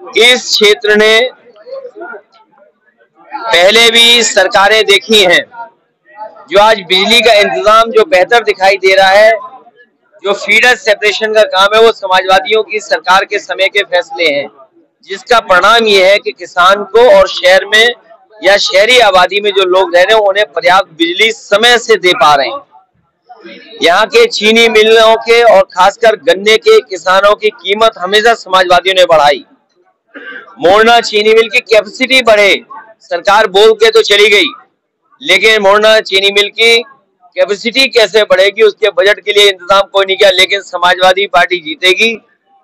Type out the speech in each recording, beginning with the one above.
इस क्षेत्र ने पहले भी सरकारें देखी हैं। जो आज बिजली का इंतजाम जो बेहतर दिखाई दे रहा है, जो फीडर सेपरेशन का काम है, वो समाजवादियों की सरकार के समय के फैसले हैं, जिसका परिणाम ये है कि किसान को और शहर में या शहरी आबादी में जो लोग रह रहे हैं उन्हें पर्याप्त बिजली समय से दे पा रहे हैं। यहाँ के चीनी मिलों के और खासकर गन्ने के किसानों की कीमत हमेशा समाजवादियों ने बढ़ाई। मोरना चीनी मिल की कैपेसिटी बढ़े, सरकार बोल के तो चली गई, लेकिन मोरना चीनी मिल की कैपेसिटी कैसे बढ़ेगी उसके बजट के लिए इंतजाम कोई नहीं किया। लेकिन समाजवादी पार्टी जीतेगी,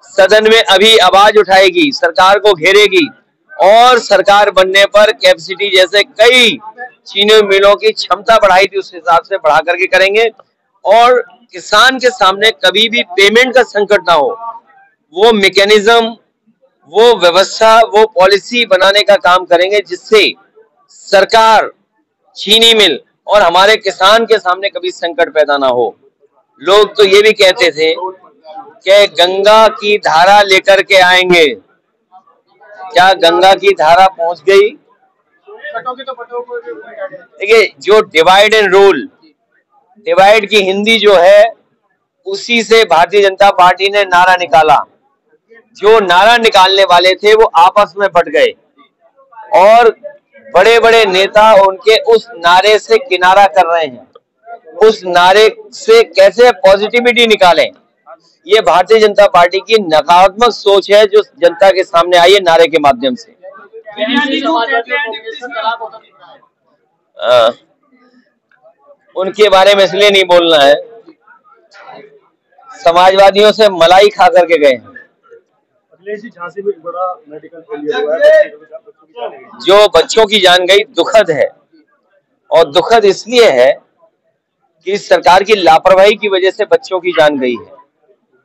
सदन में अभी आवाज उठाएगी, सरकार को घेरेगी और सरकार बनने पर कैपेसिटी जैसे कई चीनी मिलों की क्षमता बढ़ाई थी उस हिसाब से बढ़ा करके करेंगे और किसान के सामने कभी भी पेमेंट का संकट ना हो, वो मैकेनिज्म, वो व्यवस्था, वो पॉलिसी बनाने का काम करेंगे जिससे सरकार, चीनी मिल और हमारे किसान के सामने कभी संकट पैदा ना हो। लोग तो ये भी कहते थे कि गंगा की धारा लेकर के आएंगे। क्या गंगा की धारा पहुंच गई? देखिए, जो डिवाइड एंड रूल, डिवाइड की हिंदी जो है उसी से भारतीय जनता पार्टी ने नारा निकाला। जो नारा निकालने वाले थे वो आपस में बट गए और बड़े बड़े नेता उनके उस नारे से किनारा कर रहे हैं। उस नारे से कैसे पॉजिटिविटी निकालें, ये भारतीय जनता पार्टी की नकारात्मक सोच है जो जनता के सामने आई है नारे के माध्यम से। उनके बारे में इसलिए नहीं बोलना है, समाजवादियों से मलाई खा करके गए हैं। झांसी में बड़ा मेडिकल फेलियर हुआ है, जो बच्चों की जान गई, दुखद है। और दुखद इसलिए है कि सरकार की लापरवाही की वजह से बच्चों की जान गई है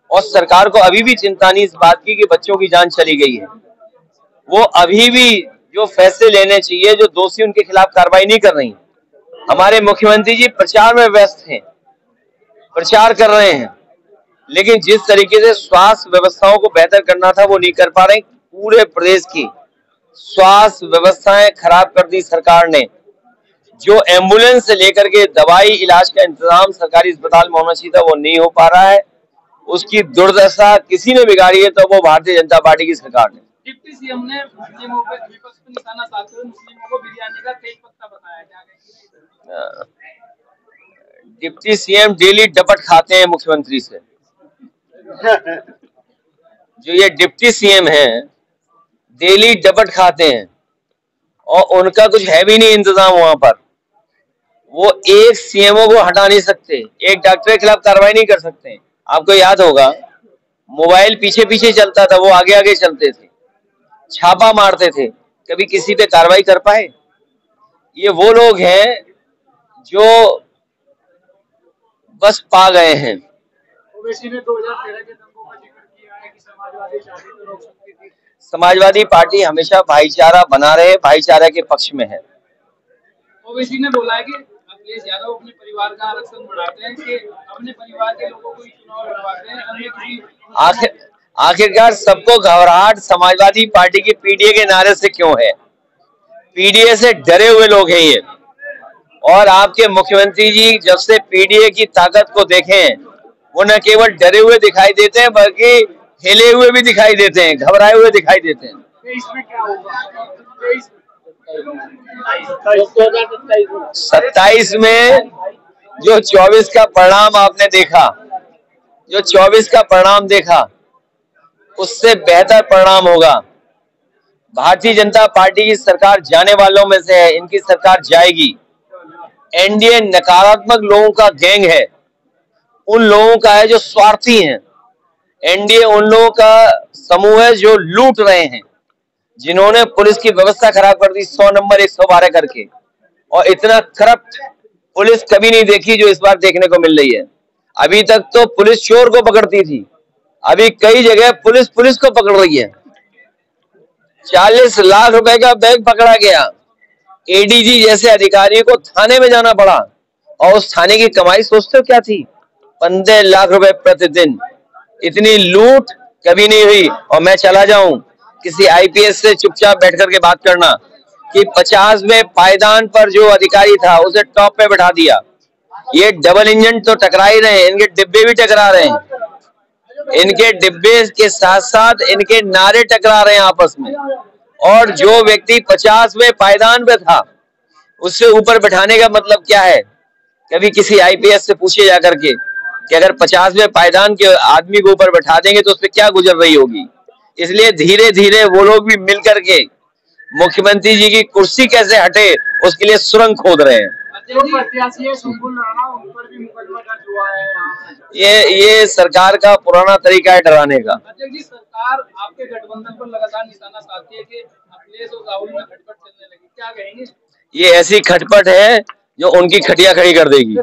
और सरकार को अभी भी चिंता नहीं इस बात की कि बच्चों की जान चली गई है। वो अभी भी जो फैसले लेने चाहिए, जो दोषी उनके खिलाफ कार्रवाई नहीं कर रही। हमारे मुख्यमंत्री जी प्रचार में व्यस्त हैं, प्रचार कर रहे हैं, लेकिन जिस तरीके से स्वास्थ्य व्यवस्थाओं को बेहतर करना था वो नहीं कर पा रहे। पूरे प्रदेश की स्वास्थ्य व्यवस्थाएं खराब कर दी सरकार ने। जो एम्बुलेंस से लेकर के दवाई इलाज का इंतजाम सरकारी अस्पताल में होना चाहिए था वो नहीं हो पा रहा है। उसकी दुर्दशा किसी ने बिगाड़ी है तो वो भारतीय जनता पार्टी की सरकार ने। डिप्टी सीएम ने मुस्लिमों पे विपक्ष पे निशाना साधते हुए मुस्लिमों को बिरयानी का तेज पत्ता बताया। क्या डिप्टी सीएम डेली डपट खाते हैं मुख्यमंत्री से। जो ये डिप्टी सीएम हैं डेली डपट खाते हैं और उनका कुछ है भी नहीं इंतजाम वहां पर। वो एक सीएमओ को हटा नहीं सकते, एक डॉक्टर के खिलाफ कार्रवाई नहीं कर सकते। आपको याद होगा मोबाइल पीछे पीछे चलता था, वो आगे आगे चलते थे, छापा मारते थे, कभी किसी पे कार्रवाई कर पाए? ये वो लोग हैं जो बस पा गए हैं। ओवैसी ने 2013 के दंगों का जिक्र किया है कि समाजवादी चाहती तो रोक सकती थी। समाजवादी पार्टी हमेशा भाईचारा बना रहे, भाईचारा के पक्ष में है। ओवैसी ने बोला है कि अखिलेश यादव अपने परिवार का आरक्षण बढ़ाते हैं, कि अपने परिवार के लोगों को ही चुनाव लड़वाते हैं। आखिरकार सबको घबराहट समाजवादी पार्टी की पीडीए के नारे से क्यों है? पीडीए से डरे हुए लोग हैं ये। और आपके मुख्यमंत्री जी जब से पीडीए की ताकत को देखें, वो न केवल डरे हुए दिखाई देते हैं बल्कि हिले हुए भी दिखाई देते हैं, घबराए हुए दिखाई देते हैं। इसमें क्या होगा? 27 में जो 24 का परिणाम आपने देखा, जो 24 का परिणाम देखा उससे बेहतर परिणाम होगा। भारतीय जनता पार्टी की सरकार जाने वालों में से है, इनकी सरकार जाएगी। एनडीए नकारात्मक लोगों का गैंग है, उन लोगों का है जो स्वार्थी हैं। एनडीए उन लोगों का समूह है जो लूट रहे हैं, जिन्होंने पुलिस की व्यवस्था खराब कर दी 100 नंबर 112 करके। और इतना करप्ट पुलिस कभी नहीं देखी जो इस बार देखने को मिल रही है। अभी तक तो पुलिस चोर को पकड़ती थी, अभी कई जगह पुलिस को पकड़ रही है। 40 लाख रुपए का बैग पकड़ा गया, एडीजी जैसे अधिकारी को थाने में जाना पड़ा और उस थाने की कमाई सोचते हो क्या थी? 15 लाख रुपए प्रतिदिन। इतनी लूट कभी नहीं हुई। और मैं चला जाऊं किसी आईपीएस से चुपचाप बैठ करके बात करना कि 50वें पायदान पर जो अधिकारी था उसे टॉप पे बैठा दिया। ये डबल इंजन तो टकरा ही रहे हैं, इनके डिब्बे भी टकरा रहे हैं, इनके डिब्बे के साथ साथ इनके नारे टकरा रहे हैं आपस में। और जो व्यक्ति 50वें पायदान पे था उससे ऊपर बैठाने का मतलब क्या है? कभी किसी आईपीएस से पूछे जाकर के कि अगर 50वें पायदान के आदमी को ऊपर बैठा देंगे तो उस पर क्या गुजर रही होगी। इसलिए धीरे धीरे वो लोग भी मिल करके मुख्यमंत्री जी की कुर्सी कैसे हटे उसके लिए सुरंग खोद रहे हैं। ये सरकार का पुराना तरीका है डराने का। सरकार आपके गठबंधन पर लगातार निशाना साधती है कि अखिलेश और राहुल में खटपट चलने लगी, क्या कहेंगे? ये ऐसी खटपट है जो उनकी खटिया खड़ी कर देगी।